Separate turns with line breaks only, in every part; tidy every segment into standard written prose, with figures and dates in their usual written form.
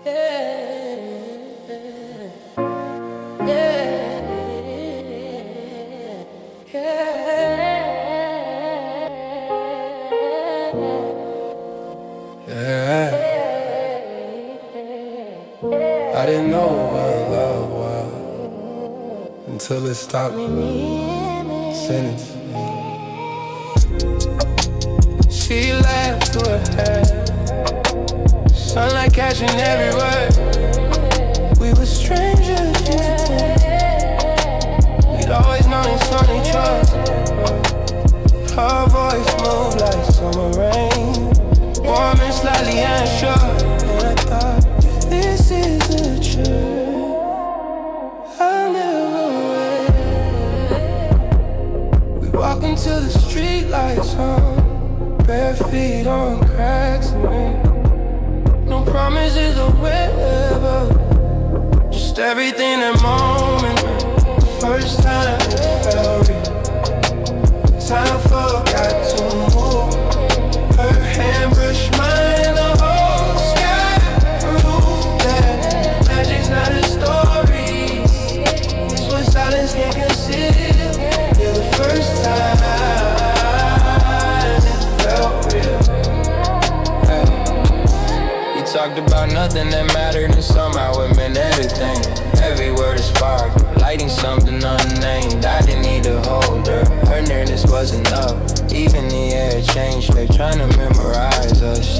I didn't know what love was until it stopped. Scenic. She laughed through her hair, sunlight catching everywhere. We were strangers intertwined. We'd always known it's on each other. Her voice moved like summer rain, warm and slightly unsure. And I thought, if this is a truth, I'll never wait. We walk until the street lights on, bare feet on cracks in me. No promises or wherever, just everything that moment. First time it felt real. Time forgot to move. Her hand brushed mine and the whole sky proved that magic's not a story. It's what silence can't conceal. Yeah, the first time it felt real. Hey. You talked about nothing that mattered and somehow it meant everything. Every word is spark, lighting something unnamed. I didn't need to hold her, her nearness was enough. Even the air changed, they're trying to memorize us.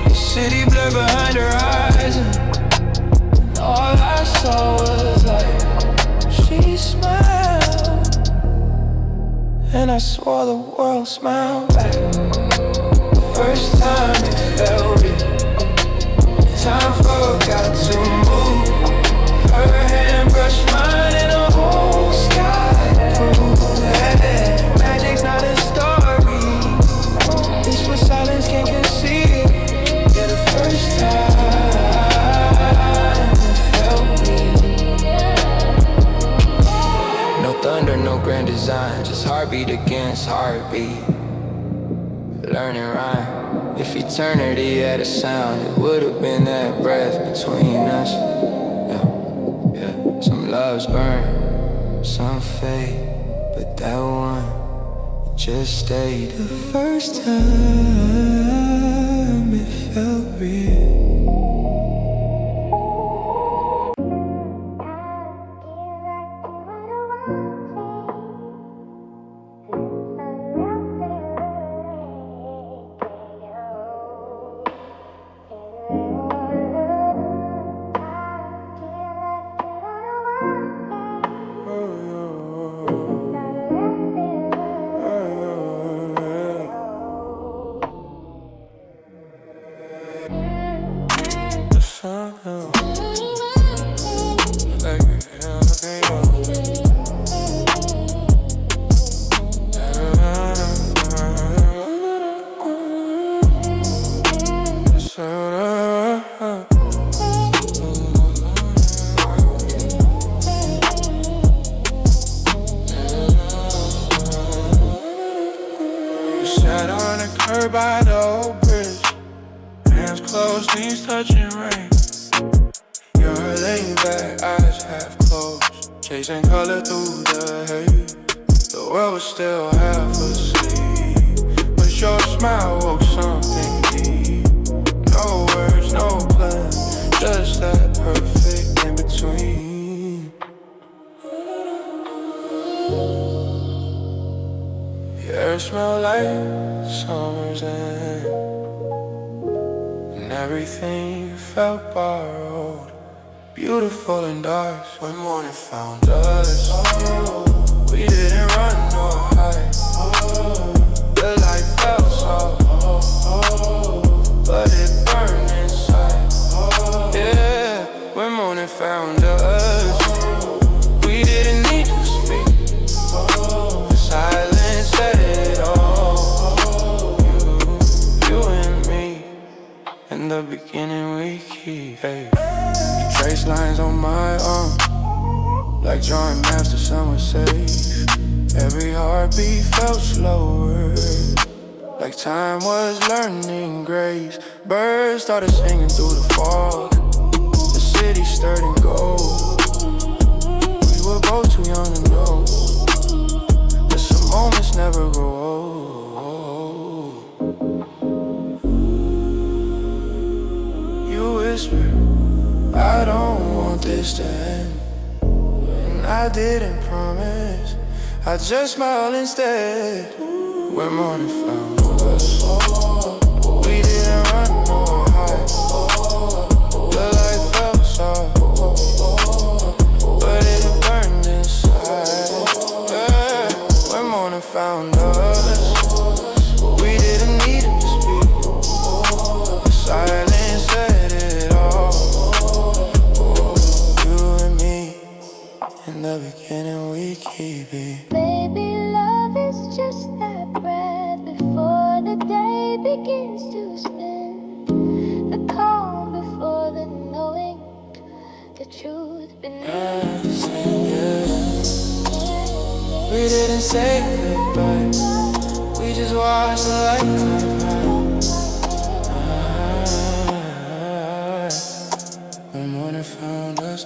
The city blurred behind her eyes, and all I saw was like, she smiled, and I swore the world smiled back. First time it felt real. Time forgot to move. Her hand brushed mine and the whole sky proved that magic's not a story. It's what silence can't conceal. Yeah, the first time it felt real. No thunder, no grand design, just heartbeat against heartbeat. Learning rhyme. If eternity had a sound, it would have been that breath between us. Some loves burn, some fade, but that one just stayed. The first time it felt real.
By the old bridge, hands closed, knees touching rain. You're laying back, eyes half closed, chasing color through the haze. The world was still half asleep, but your smile woke something deep. No words, no plan, just that perfect in between. The air smelled like summer's end, and everything felt borrowed, beautiful and dark. When morning found us, we didn't run nor hide. The light felt soft, but it burned inside. Yeah, when morning found us, we didn't need to speak. The silence said it all. In the beginning we keep, hey. Trace lines on my arm, like drawing maps to somewhere safe. Every heartbeat felt slower, like time was learning grace. Birds started singing through the fog. The city stirred in gold. We were both too young to know that some moments never grow old. You whisper, I don't want this to end, and I didn't promise. I just smiled instead. When morning found us, we didn't run nor hide. The light felt soft, but it burned inside. Yeah. When morning found us, we didn't need to speak. The silence said it all. You and me, in the beginning we keep it.
Baby, love is just that breath before the day begins to spin. The calm before the knowing, the truth beneath.
We didn't say goodbye, we just watched the light come by. When morning found us,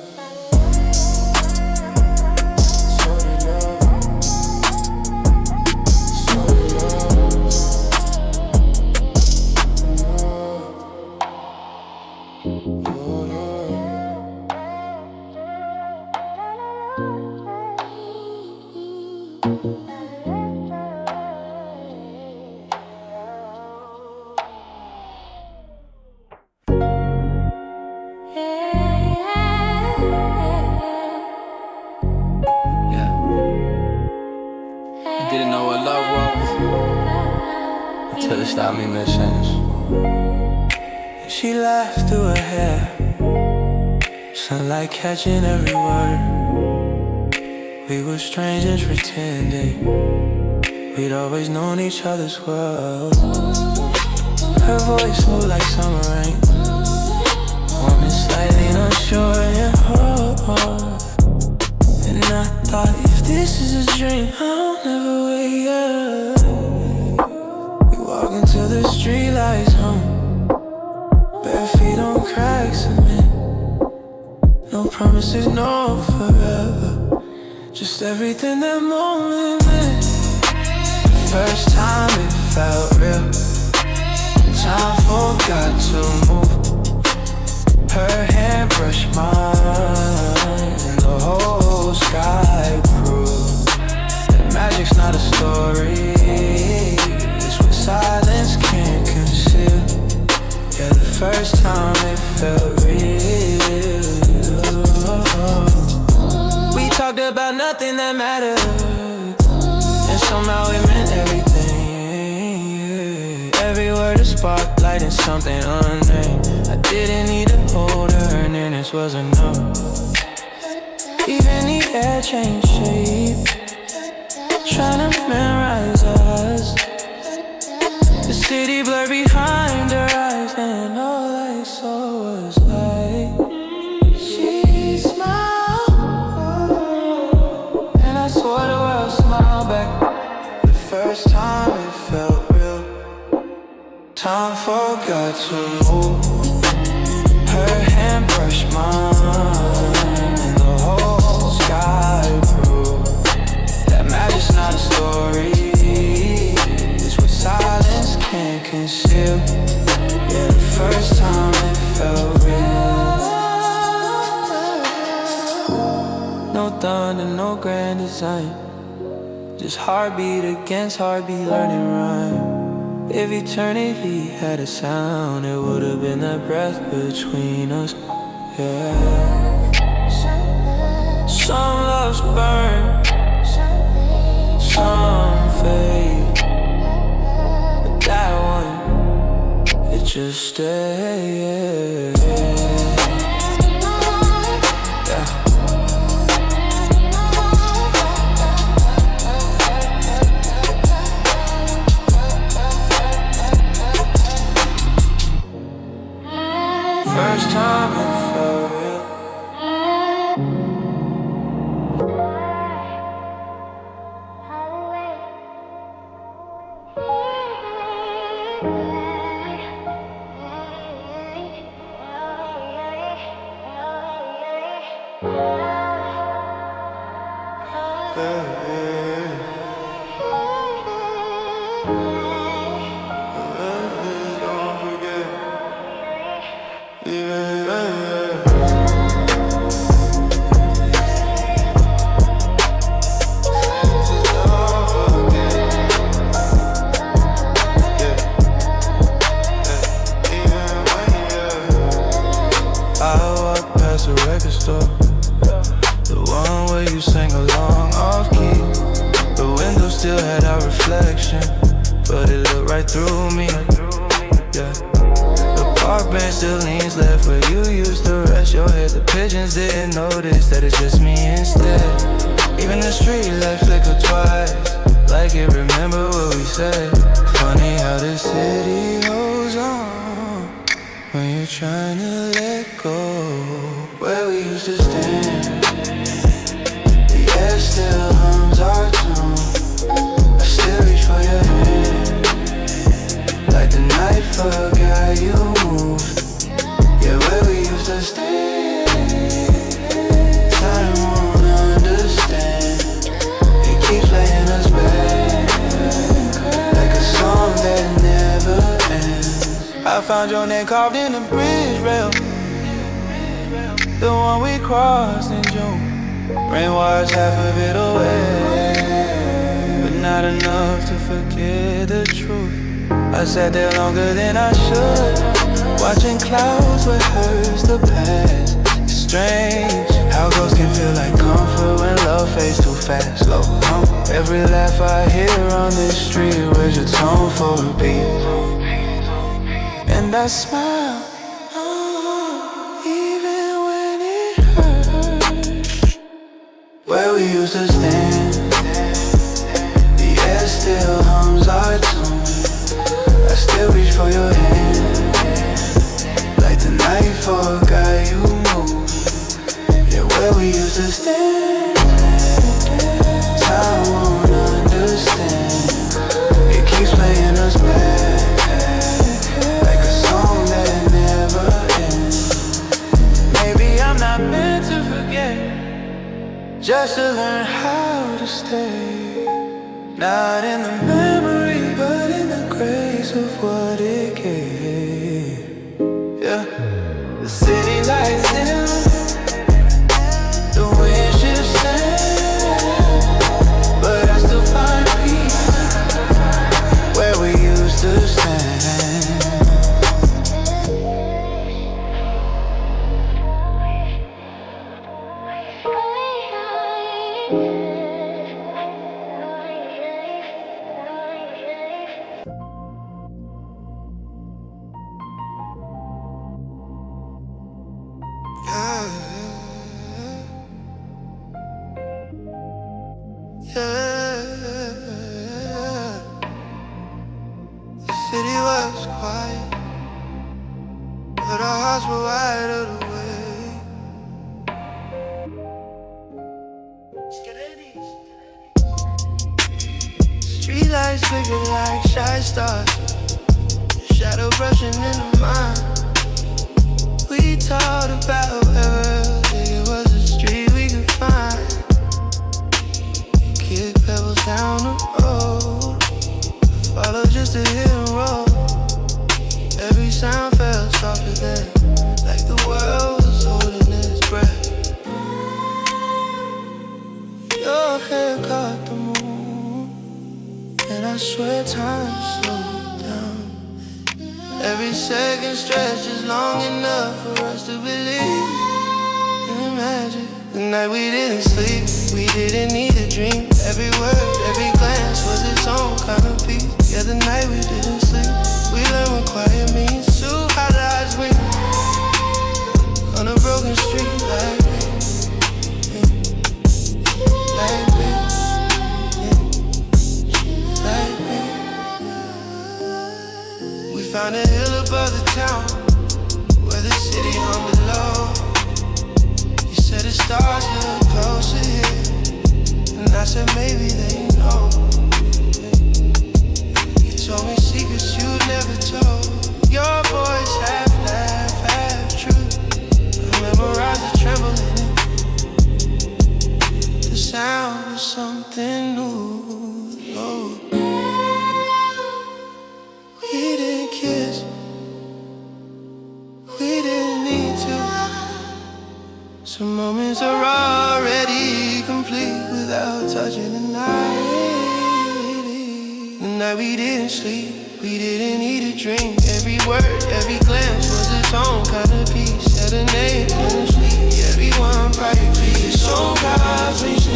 stop me mid-sentence. She laughed through her hair, sunlight catching every word. We were strangers pretending we'd always known each other's world. Her voice moved like summer rain, warm and slightly unsure in her heart. And I thought, if this is a dream, I'll never wake up. Walk into the streetlights home, bare feet on cracked cement. No promises, no forever, just everything that moment meant. First time it felt real, time forgot to move. Her hand brushed mine, and the whole sky proved that magic's not a story. Silence can't conceal. Yeah, the first time it felt real. We talked about nothing that mattered, and somehow it meant everything. Every word a spotlight and something unnamed. I didn't need to hold her, and then this was enough. Even the air changed shape, trying to memorize us. The city blurred behind her eyes, and all I saw was light. She smiled, and I swore the world smiled back. The first time it felt real, time forgot to move. Her hand brushed mine, and the whole sky proved that magic's not a story. Silence can't conceal. Yeah, the first time it felt real. No thunder, no grand design, just heartbeat against heartbeat, learning rhyme. If eternity had a sound, it would have been that breath between us. Yeah. Some loves burn, some fade. That one, it just stayed. Yeah. First time it felt real. Don't forget. Yeah. Past the record store, the one where you sang along off key. The window still had our reflection, but it looked right through me. Yeah. The park bench still leans left where you used to rest your head. The pigeons didn't notice that it's just me instead. Even the street light flickered twice, like it remembered what we said. Funny how this city holds on when you're trying to let go. Where we used to stand, the air still hums our tune. I still reach for your hand, like the night forgot you moved. Yeah, where we used to stand, time won't understand. It keeps laying us back, like a song that never ends. I found your name carved in the bridge rail, the one we crossed in June. Rain washed half of it away, but not enough to forget the truth. I sat there longer than I should, watching clouds rehearse the past. It's strange how ghosts can feel like comfort when love fades too fast. Slow hum. Every laugh I hear on this street, where's your tone for a beat? And I smile, where we used to stand, the air still hums our tune. I still reach for your hand, like the night forgot you moved. Yeah, where we used to stand, time won't understand. It keeps playing us back, like a song that never ends. Maybe I'm not meant to forget, just to learn how to stay. Not in the memory, but in the grace of what it gave. Yeah. The city lights dim, the wind shifts sand, but I still find peace where we used to stand. The city was quiet, but our hearts were wide awake. Streetlights flickered like shy stars, shadow brushing in the mind. We talked about wherever it was a street we could find. Kick pebbles down the road, follow just to hit and roll. Every sound felt softer than, like the world was holding its breath. Your hair caught the moon, and I swear time slowed down. Every second stretches long enough for us to believe in the magic. The night we didn't sleep, we didn't need a dream. Every word, every glance was its own kind of peace. Yeah, the night we didn't sleep, we learned what quiet means. Two hot eyes we on a broken street like me, like me, like me. We found a hill above the town, where the city hung below. You said the stars look closer here, and I said maybe they know. You told me secrets you never told. Your voice half laugh, half true. I memorized the trembling Some moments are already complete without touching the night. The night we didn't sleep, we didn't need a dream. Every word, every glance was its own kind of piece. Said a name in the sleep, everyone privately. It's so vibration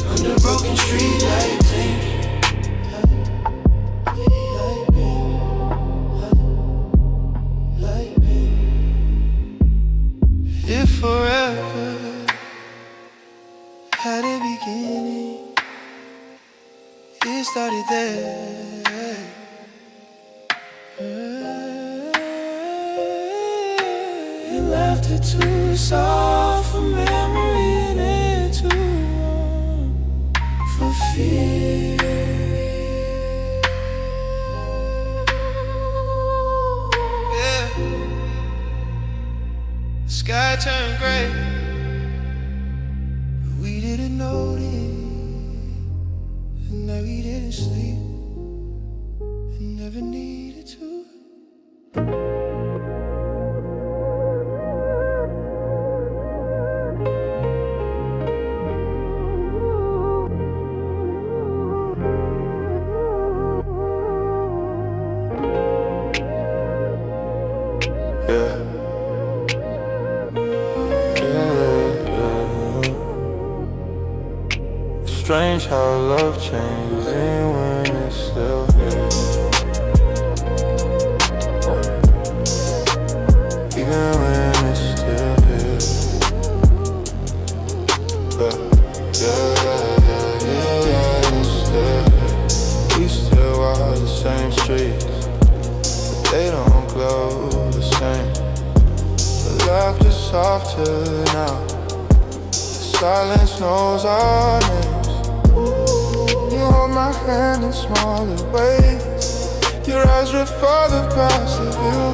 under broken street lighting. If forever had a beginning, it started there. You left it too soft for memory and it too warm for fear. Yeah. The sky turned gray, but we didn't notice. And now we didn't sleep and never needed to. Strange how love changes even when it's still here. Even when it's still here. Yeah, it's still here. We still walk the same streets, but they don't glow the same. The laughter's softer now. Silence knows our names. You hold my hand in smaller ways. Your eyes drift farther past the view,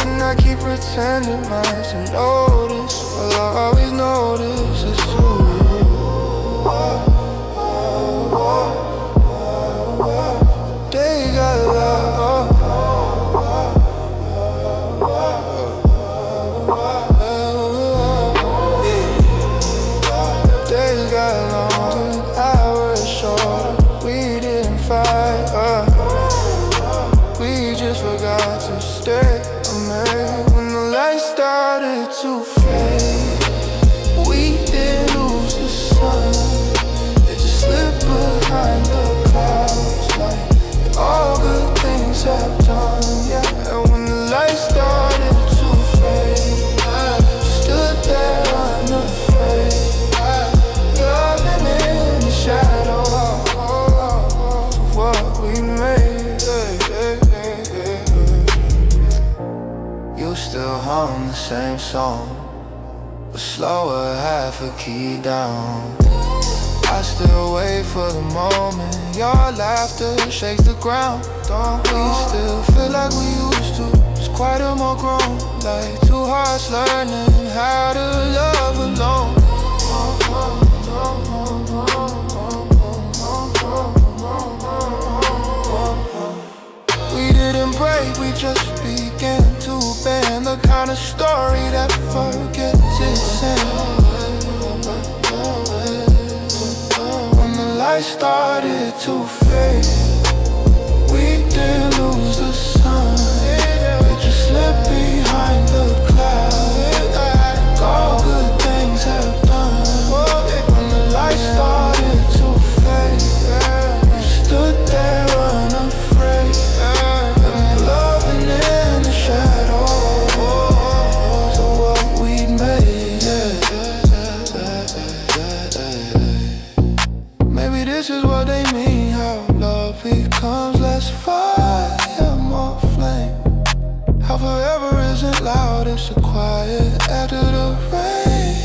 and I keep pretending not to notice. Well, I always notice it's you. They got love. When the light started to fade, we didn't lose the sun. It just slipped behind the clouds, like all good things have done. Yeah, and when the light started to fade, stood there unafraid, loving in the shadow of what we made. Still hum the same song, but slower, half a key down. I still wait for the moment your laughter shakes the ground. Don't we still feel like we used to? Just quieter, more grown, like two hearts learning how to love alone. We didn't break, we just began to bend the kind of story that forgets its end. When the light started to fade, we didn't lose the sun. It just slipped behind the clouds, like all good things have done. When the light started to fade, we stood there unafraid, loving in the shadows of what we'd made. Maybe this is what they mean, how love becomes less fire, more flame. How forever isn't loud, it's a quiet after the rain.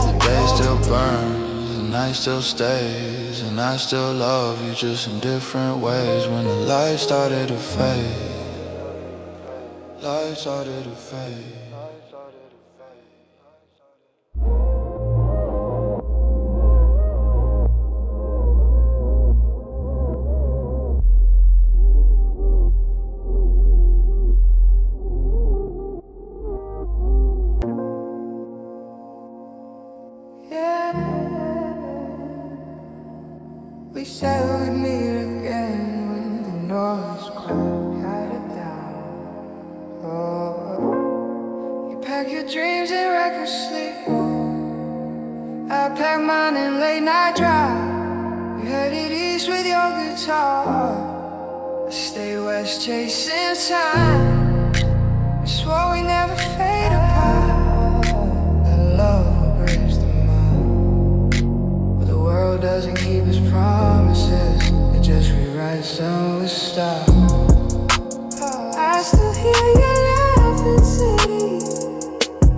The day still burns, the night still stays, and I still love you just in different ways. When the light started to fade, light started to fade. said we'd meet again when the noise quieted down. Oh, you pack your dreams in recklessly. I pack mine in late night drive. We headed east with your guitar. I stay west chasing time. We swore we never fade apart. That love will bridge the mile. But the world doesn't keep its promises. It just rewrites our style. I still hear your laughing city.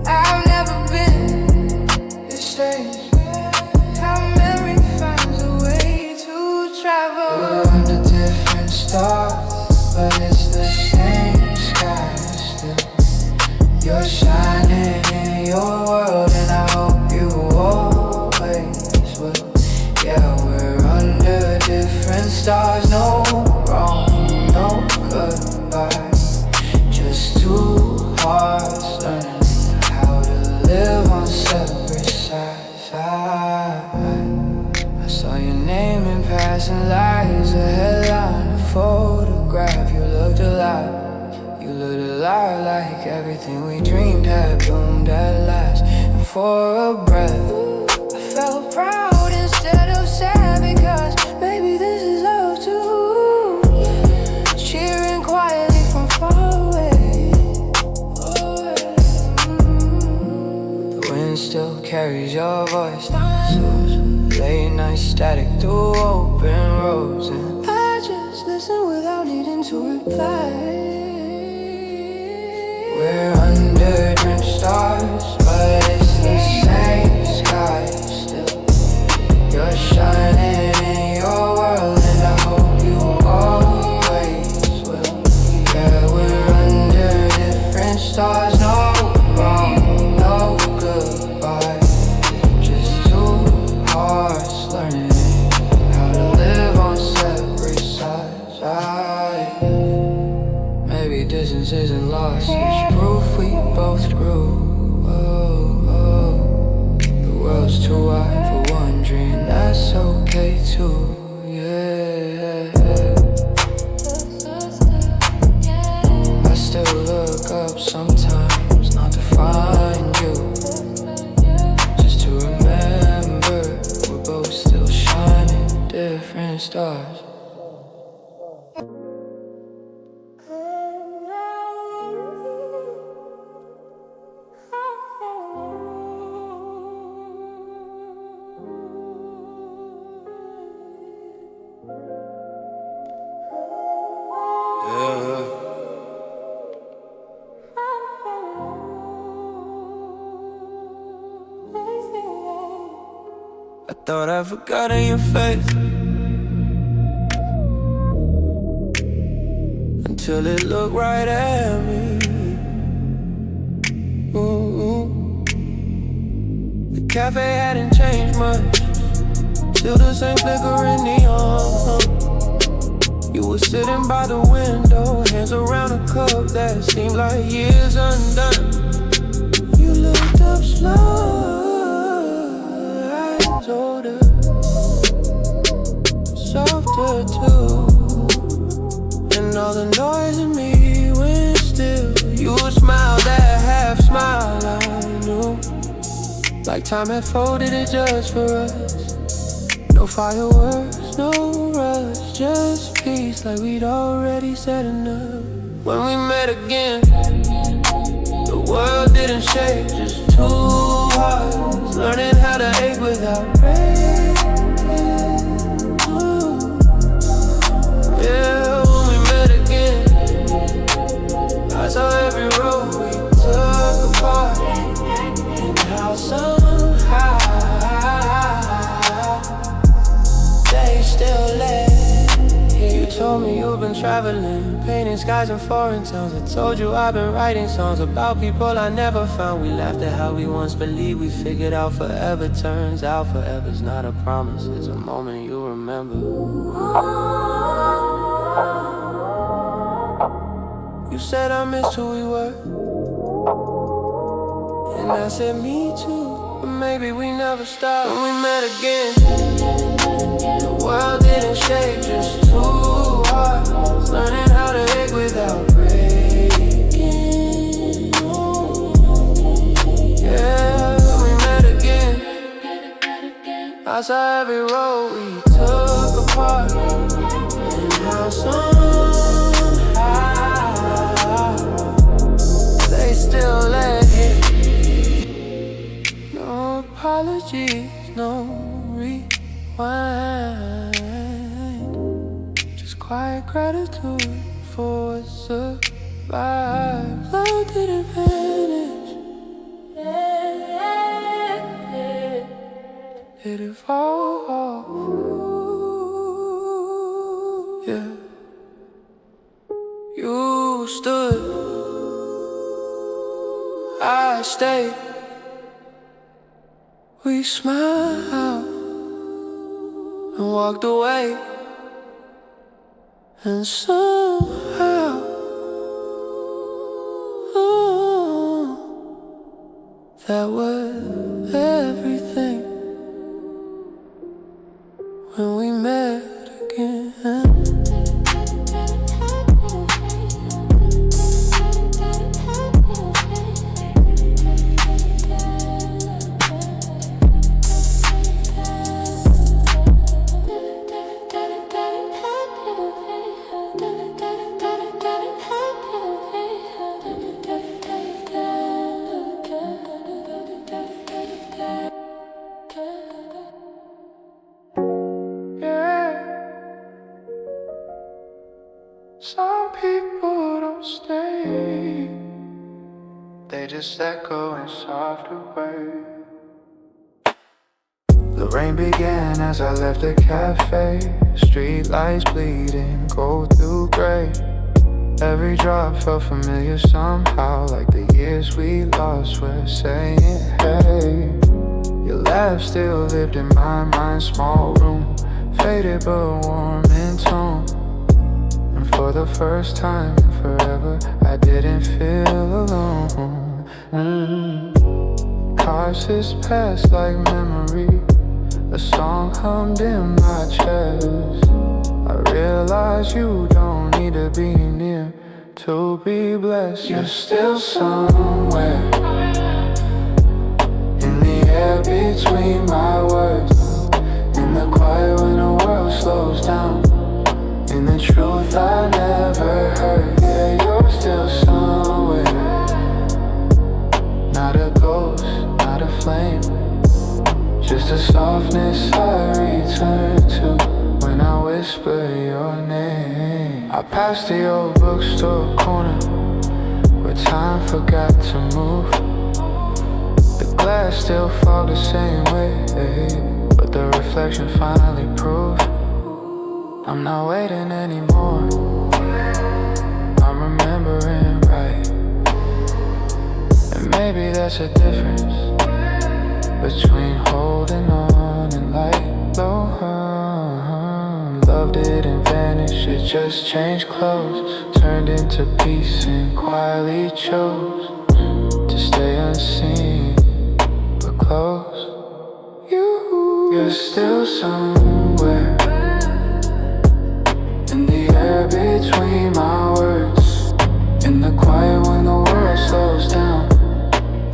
I've never been this strange. How memory finds a way to travel. We're under different stars, but it's the same sky still. You're shining in your world, and I hope you always will. Yeah, we're under different stars. No wrong, no goodbye. Just two hearts learning how to live on separate sides. I saw your name in passing lights, a headline, a photograph. You looked alive. You looked alive like everything we dreamed had bloomed at last. And for a breath, I felt proud instead of sad, because maybe this is love too. Cheering quietly from far away. The wind still carries your voice. So late night static through open roads, and I just listen without needing to reply. We're under different stars, but it's the same sky still. You're shining in your world, and I hope you always will. Yeah, we're under different stars. No wrong, no goodbye. Just two hearts learning how to live on separate sides. Maybe distance isn't lost, it's proof we both grew. Oh, oh. The world's too wide for one dream, that's okay too. Yeah, I still look up sometimes, not to find you, just to remember we're both still shining different stars. I thought I forgot in your face, until it looked right at me. The cafe hadn't changed much, still the same flickering neon. You were sitting by the window, hands around a cup that seemed like years undone. You looked up slow, older, softer too, and all the noise in me went still. You smiled, that half smile I knew, like time had folded it just for us. No fireworks, no rush, just peace, like we'd already said enough. When we met again, the world didn't shake, just two hearts learning how to ache without breaking. Yeah, when we met again, I saw every road we took apart, and how somehow they still led. You told me you've been traveling, painting skies in foreign towns. I told you I've been writing songs about people I never found. We laughed at how we once believed we figured out forever. Turns out forever's not a promise, it's a moment you remember. You said I missed who we were, and I said me too, but maybe we never stopped. When we met again, The world didn't shake, just two hearts learning how to ache without breaking. Yeah, we met again. I saw every road we took apart, and now somehow they still let it. No apologies, no rewind, just quiet gratitude for what survived. Love didn't vanish, did it fall off? Yeah, you stood, I stayed. We smiled and walked away, and somehow that was everything when we met again. Some people don't stay, they just echo in softer ways. The rain began as I left the cafe, street lights bleeding, gold through gray. Every drop felt familiar somehow, like the years we lost were saying hey. Your laugh still lived in my mind, small room, faded but warm in tone. And for the first time in forever, I didn't feel alone. Cars this past like memory, a song hummed in my chest. I realize you don't need to be near to be blessed. You're still somewhere in the air between my words, in the quiet when the world slows down, in the truth I never heard. Yeah, you're still somewhere, not a ghost, not a flame, just a softness I return to when I whisper your name. I passed the old bookstore corner where time forgot to move. The glass still fogged the same way, but the reflection finally proved I'm not waiting anymore, I'm remembering right. And maybe that's a difference between holding on and light low. Love didn't vanish, it just changed clothes, turned into peace and quietly chose to stay unseen but close. You're still somewhere in the air between my words, in the quiet when the world slows down,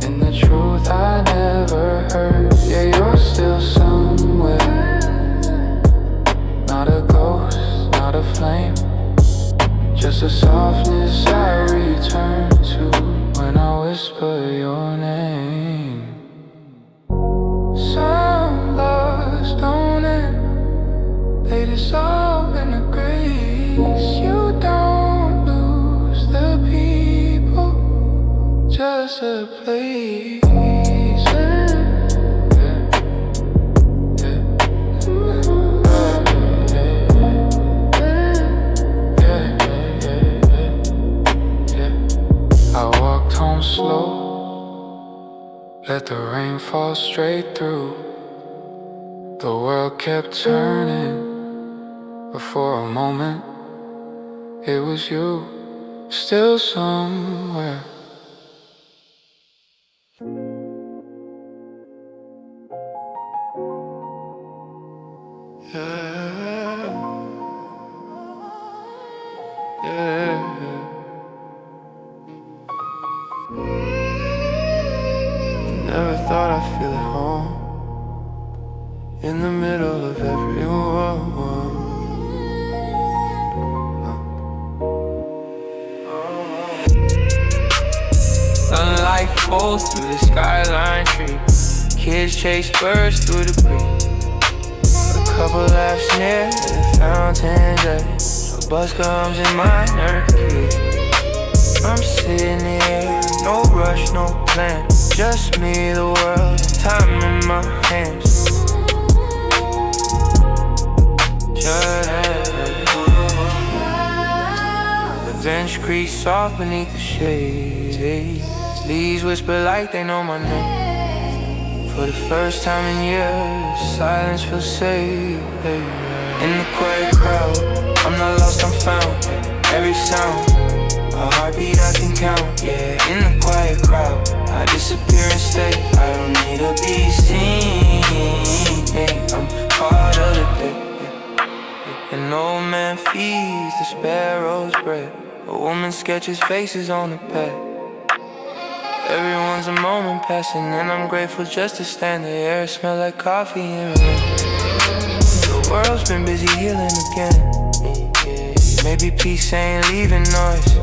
in the truth I never heard. Yeah, you're still somewhere, not a ghost, not a flame, just a softness I return to when I whisper your name. Some loves don't end, they dissolve in the grace. You don't lose the people, just a place. I walked home slow, let the rain fall straight through. The world kept turning, but for a moment it was you, still somewhere. Never thought I'd feel at home in the middle of everyone. Sunlight falls through the skyline tree. Kids chase birds through the breeze. A couple laughs near the fountain's edge. A bus comes in minor key. I'm sitting here, no rush, no plan. Just me, the world, and time in my hands. The bench creaks soft beneath the shade. Leaves whisper like they know my name. For the first time in years, silence feels safe. In the quiet crowd, I'm not lost, I'm found. Every sound, a heartbeat I can count. Yeah, in the quiet crowd, I disappear and stay. I don't need to be seen. I'm part of the day. An old man feeds the sparrows bread. A woman sketches faces on the pad. Everyone's a moment passing, and I'm grateful just to stand. The air smell like coffee and rain. The world's been busy healing again. Maybe peace ain't leaving noise.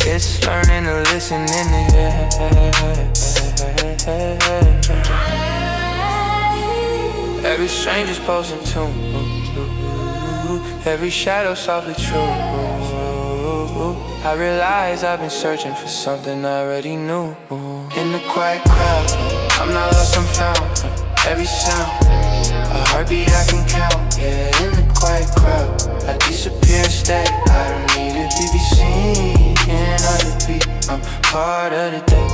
It's learning to listen in the air. Every stranger's posing tune. Every shadow softly true. I realize I've been searching for something I already knew. In the quiet crowd, I'm not lost, I'm found. Every sound, a heartbeat I can count. Yeah, in the quiet crowd, I disappear and stay. I don't need to be seen. Another beat, I'm part of the day.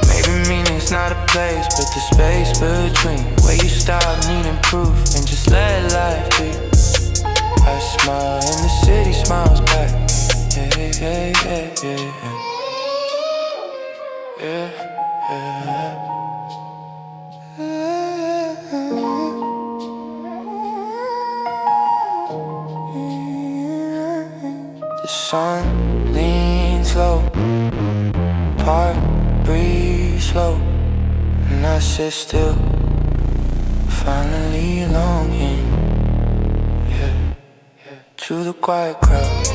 Maybe meaning's not a place, but the space between. Where you stop needing proof and just let life be. I smile and the city smiles back. Yeah, yeah, yeah, yeah. Yeah, yeah. The sun leans low, part breeze slow, and I sit still, finally longing. To the quiet crowd,